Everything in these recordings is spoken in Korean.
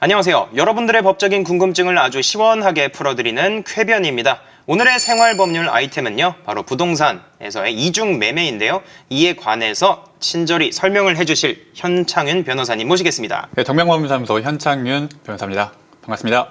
안녕하세요. 여러분들의 법적인 궁금증을 아주 시원하게 풀어드리는 쾌변입니다. 오늘의 생활법률 아이템은요, 바로 부동산에서의 이중 매매인데요. 이에 관해서 친절히 설명을 해주실 현창윤 변호사님 모시겠습니다. 네, 정명법률사무소 현창윤 변호사입니다. 반갑습니다.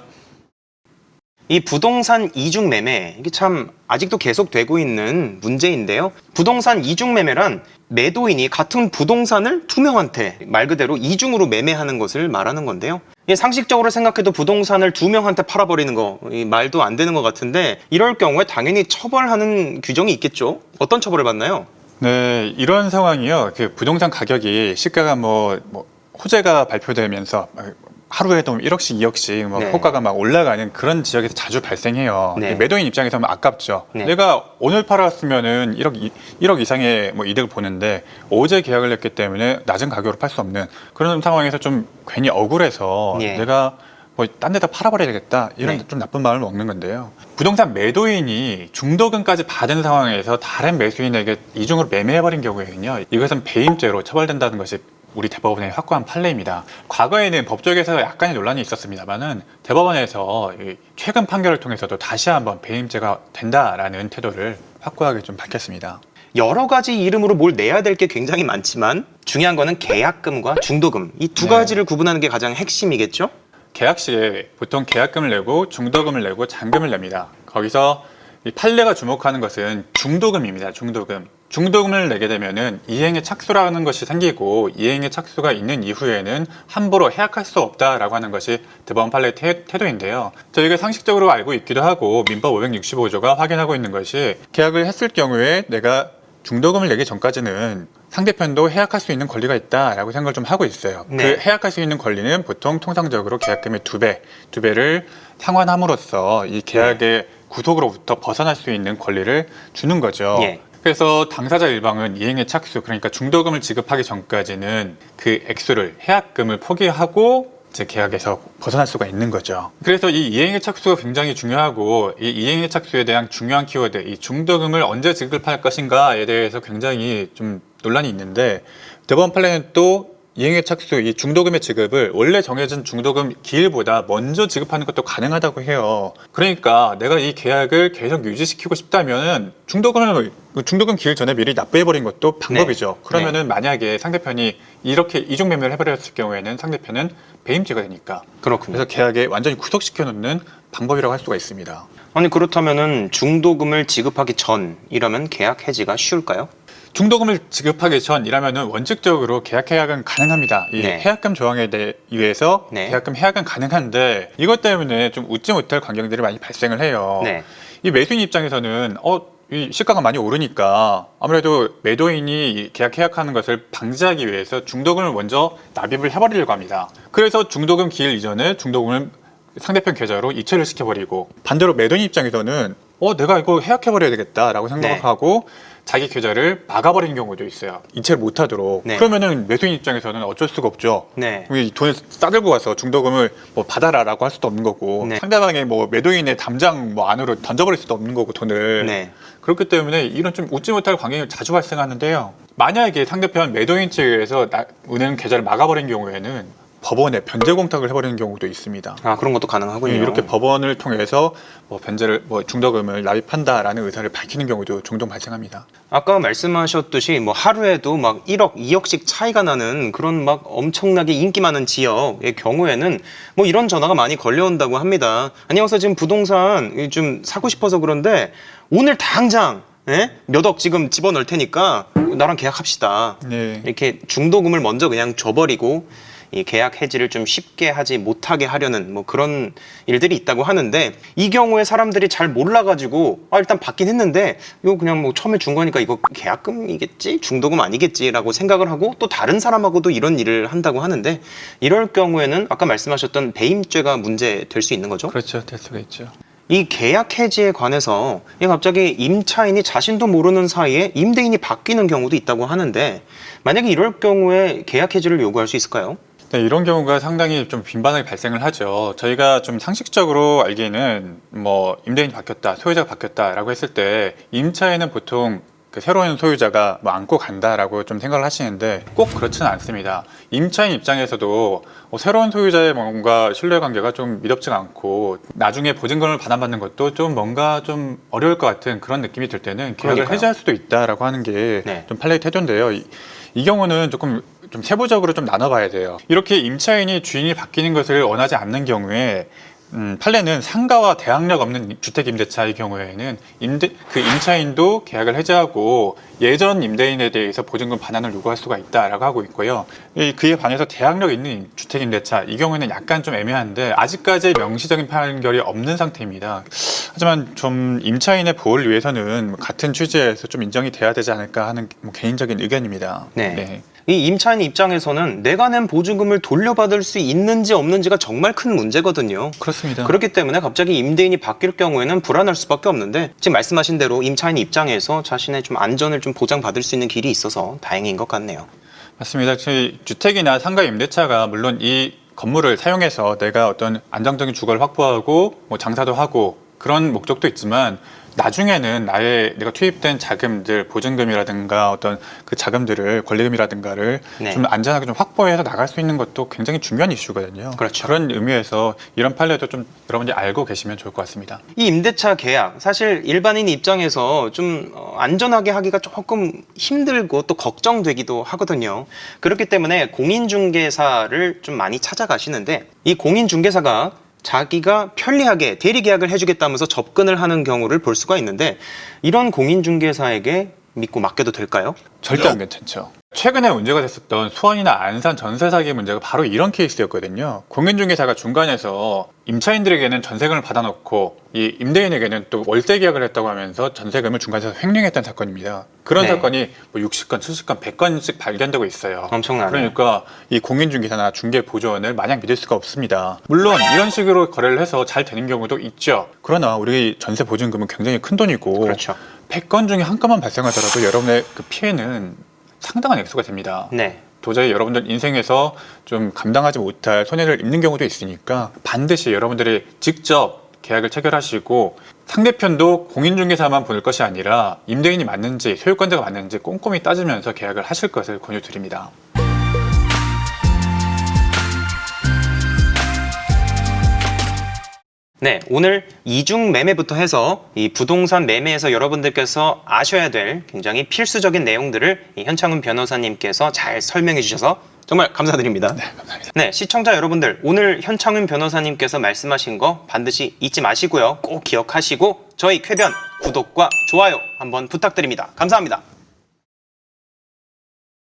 이 부동산 이중 매매, 이게 참 아직도 계속되고 있는 문제인데요. 부동산 이중 매매란 매도인이 같은 부동산을 두 명한테 말 그대로 이중으로 매매하는 것을 말하는 건데요. 이게 상식적으로 생각해도 부동산을 두 명한테 팔아버리는 거 말도 안 되는 것 같은데, 이럴 경우에 당연히 처벌하는 규정이 있겠죠. 어떤 처벌을 받나요? 네, 이런 상황이요. 그 부동산 가격이 시가가 호재가 발표되면서 하루에도 1억씩, 2억씩 네. 호가가 막 올라가는 그런 지역에서 자주 발생해요. 네. 매도인 입장에서는 아깝죠. 네. 내가 오늘 팔았으면은 1억 이상의 이득을 보는데 어제 계약을 했기 때문에 낮은 가격으로 팔 수 없는 그런 상황에서 좀 괜히 억울해서 네. 내가 딴 데다 팔아버려야 되겠다 이런 네. 좀 나쁜 마음을 먹는 건데요. 부동산 매도인이 중도금까지 받은 상황에서 다른 매수인에게 이중으로 매매해버린 경우에는요, 이것은 배임죄로 처벌된다는 것이 우리 대법원의 확고한 판례입니다. 과거에는 법조계에서 약간의 논란이 있었습니다만은 대법원에서 최근 판결을 통해서도 다시 한번 배임죄가 된다라는 태도를 확고하게 좀 밝혔습니다. 여러 가지 이름으로 뭘 내야 될 게 굉장히 많지만 중요한 거는 계약금과 중도금, 이 두 네. 가지를 구분하는 게 가장 핵심이겠죠? 계약 시에 보통 계약금을 내고 중도금을 내고 잔금을 냅니다. 거기서 이 판례가 주목하는 것은 중도금입니다. 중도금을 내게 되면은 이행의 착수라는 것이 생기고, 이행의 착수가 있는 이후에는 함부로 해약할 수 없다라고 하는 것이 대법원 판례의 태도인데요. 저희가 상식적으로 알고 있기도 하고 민법 565조가 확인하고 있는 것이, 계약을 했을 경우에 내가 중도금을 내기 전까지는 상대편도 해약할 수 있는 권리가 있다라고 생각을 좀 하고 있어요. 네. 그 해약할 수 있는 권리는 보통 통상적으로 계약금의 두 배를 상환함으로써 이 계약의 구속으로부터 벗어날 수 있는 권리를 주는 거죠. 예. 그래서 당사자 일방은 이행의 착수, 그러니까 중도금을 지급하기 전까지는 그 액수를, 해약금을 포기하고 이제 계약에서 벗어날 수가 있는 거죠. 그래서 이 이행의 착수가 굉장히 중요하고, 이 이행의 착수에 대한 중요한 키워드, 이 중도금을 언제 지급할 것인가에 대해서 굉장히 좀 논란이 있는데, 대법원 판례는 또 이행의 착수, 이 중도금의 지급을 원래 정해진 중도금 기일보다 먼저 지급하는 것도 가능하다고 해요. 그러니까 내가 이 계약을 계속 유지시키고 싶다면은 중도금 기일 전에 미리 납부해버린 것도 방법이죠. 네. 그러면은 만약에 상대편이 이렇게 이중 매매를 해버렸을 경우에는 상대편은 배임죄가 되니까. 그렇군요. 그래서 계약에 완전히 구속시켜 놓는 방법이라고 할 수가 있습니다. 아니, 그렇다면은 중도금을 지급하기 전이라면 계약 해지가 쉬울까요? 중도금을 지급하기 전이라면은 원칙적으로 계약은 가능합니다. 이 네. 해약금 조항에 의해서 네. 계약금 해약은 가능한데, 이것 때문에 좀 웃지 못할 광경들이 많이 발생을 해요. 네. 이 매수인 입장에서는 이 시가가 많이 오르니까 아무래도 매도인이 이 계약 해약하는 것을 방지하기 위해서 중도금을 먼저 납입을 해버리려고 합니다. 그래서 중도금 기일 이전에 중도금을 상대편 계좌로 이체를 시켜버리고, 반대로 매도인 입장에서는 내가 이거 해약해버려야 되겠다라고 생각하고 자기 계좌를 막아버리는 경우도 있어요. 이체를 못하도록. 네. 그러면은 매수인 입장에서는 어쩔 수가 없죠. 네. 이 돈을 싸들고 가서 중도금을 받아라라고 할 수도 없는 거고, 네. 상대방의 매도인의 담장 안으로 던져버릴 수도 없는 거고, 돈을. 네. 그렇기 때문에 이런 좀 웃지 못할 광경이 자주 발생하는데요. 만약에 상대편 매도인 측에서 은행 계좌를 막아버린 경우에는 법원에 변제 공탁을 해버리는 경우도 있습니다. 아, 그런 것도 가능하군요. 이렇게 법원을 통해서 변제를 중도금을 납입한다라는 의사를 밝히는 경우도 종종 발생합니다. 아까 말씀하셨듯이 하루에도 막 1억, 2억씩 차이가 나는 그런 막 엄청나게 인기 많은 지역의 경우에는 이런 전화가 많이 걸려온다고 합니다. 안녕하세요. 지금 부동산 좀 사고 싶어서 그런데 오늘 당장 몇 억 지금 집어넣을 테니까 나랑 계약합시다. 네. 이렇게 중도금을 먼저 그냥 줘버리고 이 계약 해지를 좀 쉽게 하지 못하게 하려는 그런 일들이 있다고 하는데, 이 경우에 사람들이 잘 몰라가지고 일단 받긴 했는데 이거 그냥 처음에 준 거니까 이거 계약금이겠지? 중도금 아니겠지라고 생각을 하고 또 다른 사람하고도 이런 일을 한다고 하는데, 이럴 경우에는 아까 말씀하셨던 배임죄가 문제 될 수 있는 거죠? 그렇죠. 될 수가 있죠. 이 계약 해지에 관해서 갑자기 임차인이 자신도 모르는 사이에 임대인이 바뀌는 경우도 있다고 하는데, 만약에 이럴 경우에 계약 해지를 요구할 수 있을까요? 네, 이런 경우가 상당히 좀 빈번하게 발생을 하죠. 저희가 좀 상식적으로 알기에는 임대인이 바뀌었다, 소유자가 바뀌었다라고 했을 때 임차인은 보통 그 새로운 소유자가 뭐 안고 간다라고 좀 생각을 하시는데 꼭 그렇지는 않습니다. 임차인 입장에서도 새로운 소유자의 뭔가 신뢰관계가 좀 미덥지가 않고 나중에 보증금을 반환받는 것도 좀 뭔가 좀 어려울 것 같은 그런 느낌이 들 때는 계약을 그러니까요. 해지할 수도 있다라고 하는 게 네. 좀 판례의 태도인데요. 이 경우는 조금 좀 세부적으로 좀 나눠봐야 돼요. 이렇게 임차인이 주인이 바뀌는 것을 원하지 않는 경우에 판례는 상가와 대항력 없는 주택임대차의 경우에는 그 임차인도 계약을 해지하고 예전 임대인에 대해서 보증금 반환을 요구할 수가 있다라고 하고 있고요. 그에 반해서 대항력 있는 주택임대차 이 경우에는 약간 좀 애매한데 아직까지 명시적인 판결이 없는 상태입니다. 하지만 좀 임차인의 보호를 위해서는 같은 취지에서 좀 인정이 돼야 되지 않을까 하는 뭐 개인적인 의견입니다. 네. 이 임차인 입장에서는 내가 낸 보증금을 돌려받을 수 있는지 없는지가 정말 큰 문제거든요. 그렇습니다. 그렇기 때문에 갑자기 임대인이 바뀔 경우에는 불안할 수밖에 없는데 지금 말씀하신 대로 임차인 입장에서 자신의 좀 안전을 좀 보장받을 수 있는 길이 있어서 다행인 것 같네요. 맞습니다. 주택이나 상가 임대차가 물론 이 건물을 사용해서 내가 어떤 안정적인 주거를 확보하고 뭐 장사도 하고 그런 목적도 있지만 나중에는 내가 투입된 자금들, 보증금이라든가 어떤 그 자금들을 권리금이라든가를 네. 좀 안전하게 좀 확보해서 나갈 수 있는 것도 굉장히 중요한 이슈거든요. 그렇죠. 그런 의미에서 이런 판례도 좀 여러분들이 알고 계시면 좋을 것 같습니다. 이 임대차 계약 사실 일반인 입장에서 좀 안전하게 하기가 조금 힘들고 또 걱정되기도 하거든요. 그렇기 때문에 공인중개사를 좀 많이 찾아가시는데 이 공인중개사가 자기가 편리하게 대리계약을 해주겠다면서 접근을 하는 경우를 볼 수가 있는데 이런 공인중개사에게 믿고 맡겨도 될까요? 절대 안 괜찮죠. 최근에 문제가 됐었던 수원이나 안산 전세 사기 문제가 바로 이런 케이스였거든요. 공인중개사가 중간에서 임차인들에게는 전세금을 받아놓고 이 임대인에게는 또 월세 계약을 했다고 하면서 전세금을 중간에서 횡령했던 사건입니다. 그런 네. 사건이 뭐 60건, 70건, 100건씩 발견되고 있어요. 엄청나네요. 그러니까 이 공인중개사나 중개보조원을 마냥 믿을 수가 없습니다. 물론 이런 식으로 거래를 해서 잘 되는 경우도 있죠. 그러나 우리 전세 보증금은 굉장히 큰 돈이고 그렇죠. 100건 중에 한 건만 발생하더라도 여러분의 그 피해는 상당한 액수가 됩니다. 네. 도저히 여러분들 인생에서 좀 감당하지 못할 손해를 입는 경우도 있으니까 반드시 여러분들이 직접 계약을 체결하시고 상대편도 공인중개사만 보낼 것이 아니라 임대인이 맞는지 소유권자가 맞는지 꼼꼼히 따지면서 계약을 하실 것을 권유드립니다. 네, 오늘 이중 매매부터 해서 이 부동산 매매에서 여러분들께서 아셔야 될 굉장히 필수적인 내용들을 이 현창훈 변호사님께서 잘 설명해 주셔서 정말 감사드립니다. 네, 감사합니다. 네, 시청자 여러분들 오늘 현창훈 변호사님께서 말씀하신 거 반드시 잊지 마시고요. 꼭 기억하시고 저희 쾌변 구독과 좋아요 한번 부탁드립니다. 감사합니다.